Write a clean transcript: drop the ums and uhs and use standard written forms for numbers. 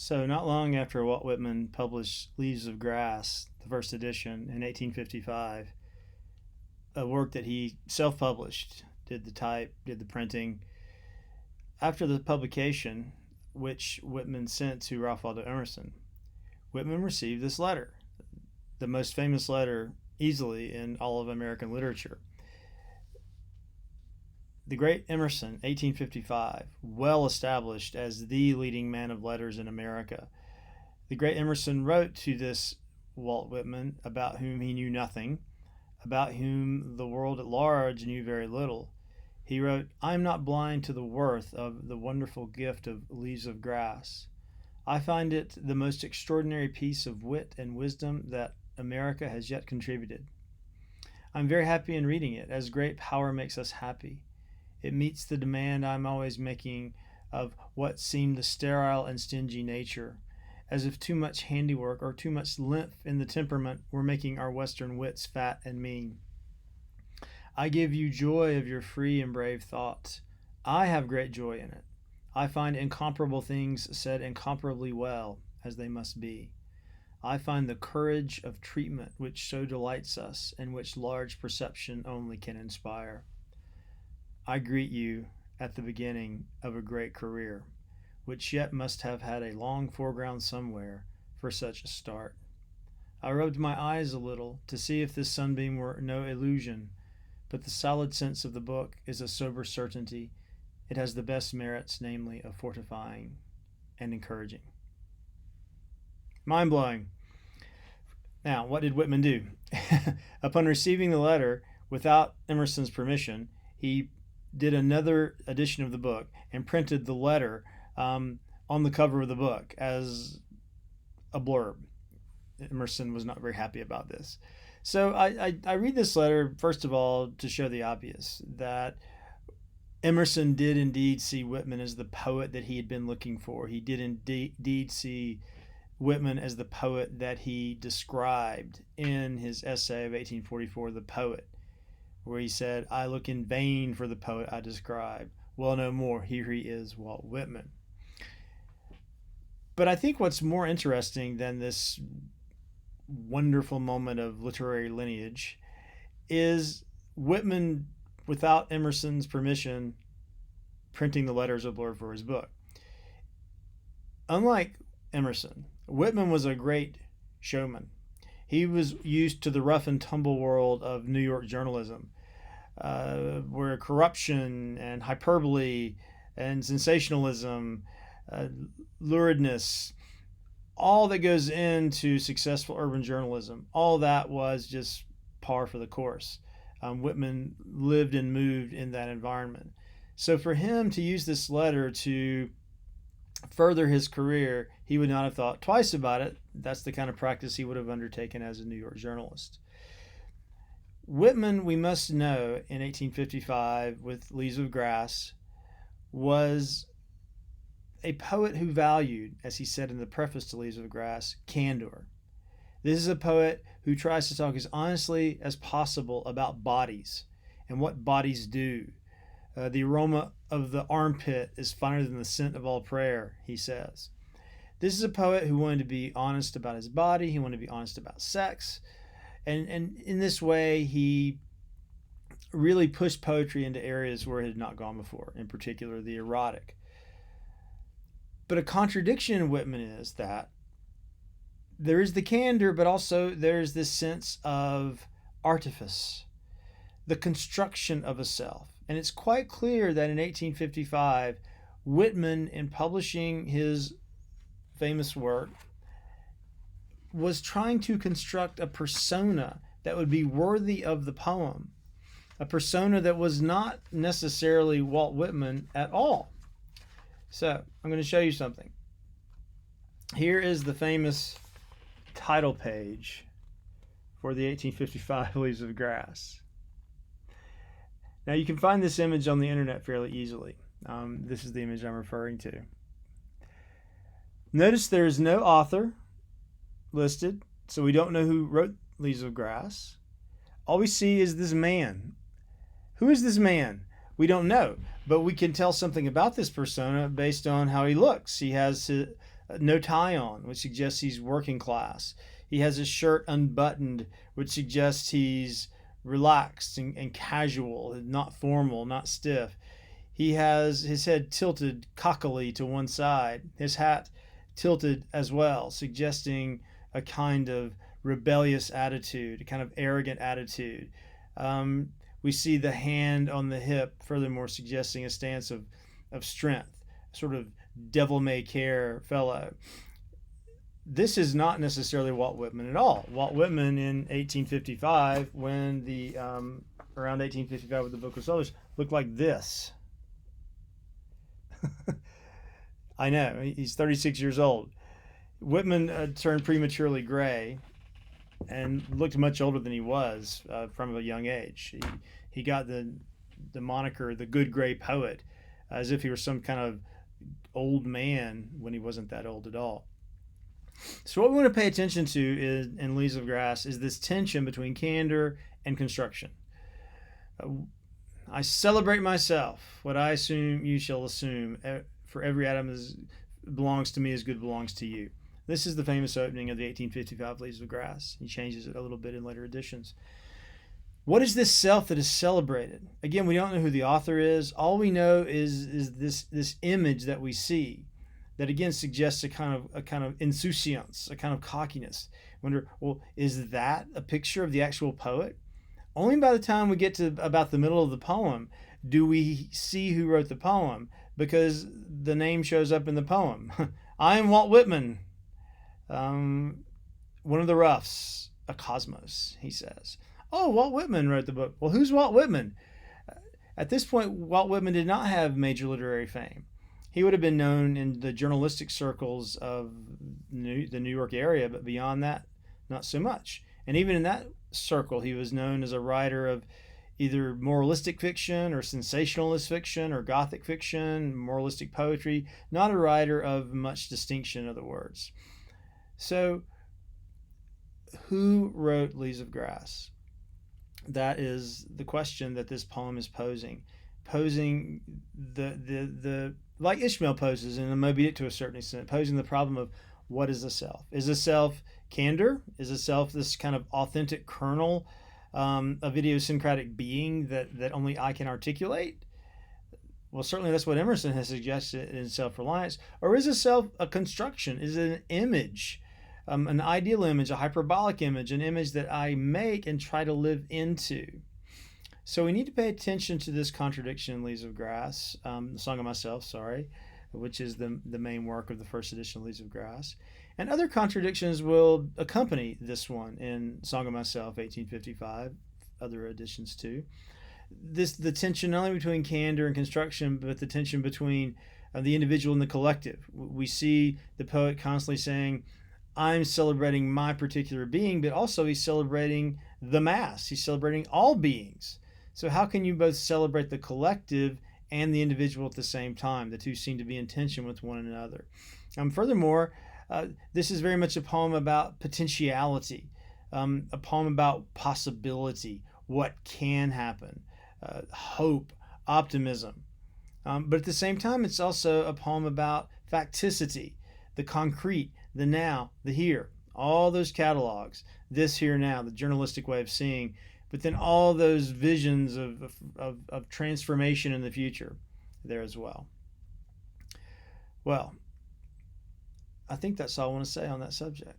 So, not long after Walt Whitman published Leaves of Grass, the first edition, in 1855, a work that he self published, did the type, did the printing. After the publication, which Whitman sent to Ralph Waldo Emerson, Whitman received this letter, the most famous letter easily in all of American literature. The great Emerson, 1855, well established as the leading man of letters in America. The great Emerson wrote to this Walt Whitman, about whom he knew nothing, about whom the world at large knew very little. He wrote, "I am not blind to the worth of the wonderful gift of Leaves of Grass. I find it the most extraordinary piece of wit and wisdom that America has yet contributed. I am very happy in reading it, as great power makes us happy. It meets the demand I am always making of what seemed a sterile and stingy nature, as if too much handiwork or too much lymph in the temperament were making our Western wits fat and mean. I give you joy of your free and brave thoughts. I have great joy in it. I find incomparable things said incomparably well, as they must be. I find the courage of treatment which so delights us, and which large perception only can inspire. I greet you at the beginning of a great career, which yet must have had a long foreground somewhere for such a start. I rubbed my eyes a little to see if this sunbeam were no illusion, but the solid sense of the book is a sober certainty. It has the best merits, namely, of fortifying and encouraging." Mind blowing. Now, what did Whitman do? Upon receiving the letter, without Emerson's permission, he did another edition of the book and printed the letter on the cover of the book as a blurb. Emerson was not very happy about this. So I read this letter, first of all, to show the obvious, that Emerson did indeed see Whitman as the poet that he had been looking for. He did indeed see Whitman as the poet that he described in his essay of 1844, The Poet, where he said, "I look in vain for the poet I describe. Well, no more. Here he is, Walt Whitman." But I think what's more interesting than this wonderful moment of literary lineage is Whitman, without Emerson's permission, printing the letters of blurb for his book. Unlike Emerson, Whitman was a great showman. He was used to the rough and tumble world of New York journalism, where corruption and hyperbole and sensationalism, luridness, all that goes into successful urban journalism, all that was just par for the course. Whitman lived and moved in that environment. So for him to use this letter to further his career, he would not have thought twice about it. That's the kind of practice he would have undertaken as a New York journalist. Whitman, we must know, in 1855 with Leaves of Grass, was a poet who valued, as he said in the preface to Leaves of Grass, candor. This is a poet who tries to talk as honestly as possible about bodies and what bodies do. The aroma of the armpit is finer than the scent of all prayer, he says. This is a poet who wanted to be honest about his body. He wanted to be honest about sex. And in this way, he really pushed poetry into areas where it had not gone before, in particular the erotic. But a contradiction in Whitman is that there is the candor, but also there's this sense of artifice, the construction of a self. And it's quite clear that in 1855, Whitman, in publishing his famous work, was trying to construct a persona that would be worthy of the poem, a persona that was not necessarily Walt Whitman at all. So I'm going to show you something. Here is the famous title page for the 1855 Leaves of Grass. Now you can find this image on the internet fairly easily. This is the image I'm referring to. Notice there is no author listed, so we don't know who wrote Leaves of Grass. All we see is this man. Who is this man? We don't know, but we can tell something about this persona based on how he looks. He has no tie on, which suggests he's working class. He has his shirt unbuttoned, which suggests he's relaxed and casual, not formal, not stiff. He has his head tilted cockily to one side, his hat tilted as well, suggesting a kind of rebellious attitude, a kind of arrogant attitude. We see the hand on the hip, furthermore, suggesting a stance of strength, sort of devil may care fellow. This is not necessarily Walt Whitman at all. Walt Whitman in 1855, when around 1855 with the Book of Souls, looked like this. I know, he's 36 years old. Whitman turned prematurely gray and looked much older than he was from a young age. He got the moniker the Good Gray Poet, as if he were some kind of old man when he wasn't that old at all. So what we want to pay attention to in Leaves of Grass is this tension between candor and construction. I celebrate myself. What I assume, you shall assume. For every atom belongs to me as good belongs to you. This is the famous opening of the 1855 Leaves of Grass. He changes it a little bit in later editions. What is this self that is celebrated? Again, we don't know who the author is. All we know is this image that we see, that again suggests a kind of insouciance, a kind of cockiness. Wonder, well, is that a picture of the actual poet? Only by the time we get to about the middle of the poem do we see who wrote the poem, because the name shows up in the poem. I am Walt Whitman, one of the roughs, a cosmos, he says. Oh, Walt Whitman wrote the book. Well, who's Walt Whitman? At this point, Walt Whitman did not have major literary fame. He would have been known in the journalistic circles of the New York area, but beyond that, not so much. And even in that circle, he was known as a writer of either moralistic fiction or sensationalist fiction or gothic fiction, moralistic poetry, not a writer of much distinction, in other words. So, who wrote Leaves of Grass? That is the question that this poem is posing. Posing the like Ishmael poses in the Moby Dick to a certain extent, posing the problem of what is a self? Is a self candor? Is a self this kind of authentic kernel of idiosyncratic being that only I can articulate? Well, certainly that's what Emerson has suggested in Self-Reliance. Or is a self a construction? Is it an image, an ideal image, a hyperbolic image, an image that I make and try to live into? So we need to pay attention to this contradiction in Leaves of Grass, the Song of Myself, which is the main work of the first edition of Leaves of Grass. And other contradictions will accompany this one in Song of Myself, 1855, other editions too. The tension not only between candor and construction, but the tension between the individual and the collective. We see the poet constantly saying, I'm celebrating my particular being, but also he's celebrating the mass. He's celebrating all beings. So how can you both celebrate the collective and the individual at the same time? The two seem to be in tension with one another. Furthermore, this is very much a poem about potentiality, a poem about possibility, what can happen, hope, optimism. But at the same time, it's also a poem about facticity, the concrete, the now, the here, all those catalogs, this, here, now, the journalistic way of seeing, but then all those visions of transformation in the future there as well. Well, I think that's all I want to say on that subject.